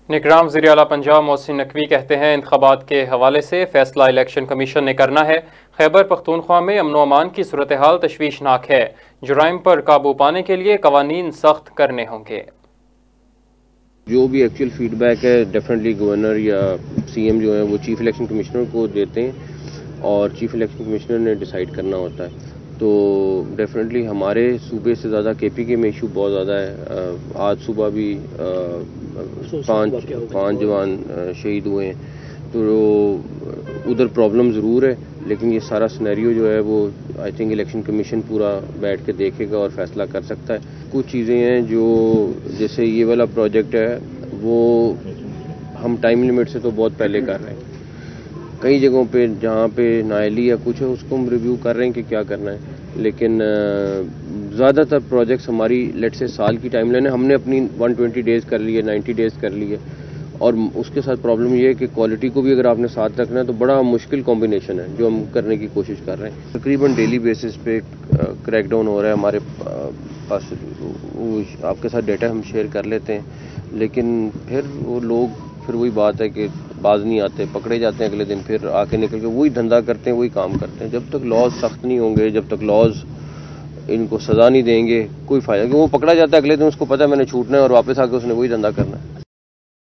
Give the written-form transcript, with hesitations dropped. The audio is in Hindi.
निगरान वज़ीर आला पंजाब मोहसिन नकवी कहते हैं, इंतखाबात के हवाले से फैसला इलेक्शन कमीशन ने करना है। खैबर पख्तूनख्वा में अमन अमान की सूरत हाल तशवीशनाक है। जुराइम पर काबू पाने के लिए कवानीन सख्त करने होंगे। जो भी एक्चुअल फीडबैक है डेफिनेटली गवर्नर या सीएम जो है वो चीफ इलेक्शन कमिश्नर को देते हैं और चीफ इलेक्शन कमिश्नर ने डिसाइड करना होता है। तो डेफिनेटली हमारे सूबे से ज़्यादा केपीके में इशू बहुत ज़्यादा है। आज सुबह भी पाँच जवान शहीद हुए हैं। तो उधर प्रॉब्लम ज़रूर है, लेकिन ये सारा सिनेरियो जो है वो आई थिंक इलेक्शन कमीशन पूरा बैठ के देखेगा और फैसला कर सकता है। कुछ चीज़ें हैं जो जैसे ये वाला प्रोजेक्ट है वो हम टाइम लिमिट से तो बहुत पहले कर रहे हैं। कई जगहों पे जहाँ पे नाअहली या कुछ है उसको हम रिव्यू कर रहे हैं कि क्या करना है, लेकिन ज़्यादातर प्रोजेक्ट्स हमारी लेट से साल की टाइमलाइन है। हमने अपनी 120 डेज़ कर ली है, 90 डेज़ कर ली है। और उसके साथ प्रॉब्लम ये है कि क्वालिटी को भी अगर आपने साथ रखना है तो बड़ा मुश्किल कॉम्बिनेशन है जो हम करने की कोशिश कर रहे हैं। तकरीबन डेली बेसिस पे क्रैकडाउन हो रहा है हमारे पास। आपके साथ डेटा हम शेयर कर लेते हैं, लेकिन फिर वो लोग फिर वही बात है कि बाज नहीं आते, पकड़े जाते हैं, अगले दिन फिर आके निकल के वही धंधा करते हैं, वही काम करते हैं। जब तक लॉज सख्त नहीं होंगे, जब तक लॉज इनको सज़ा नहीं देंगे, कोई फ़ायदा। क्योंकि वो पकड़ा जाता है अगले दिन, उसको पता है मैंने छूटना है और वापस आके उसने वही धंधा करना है।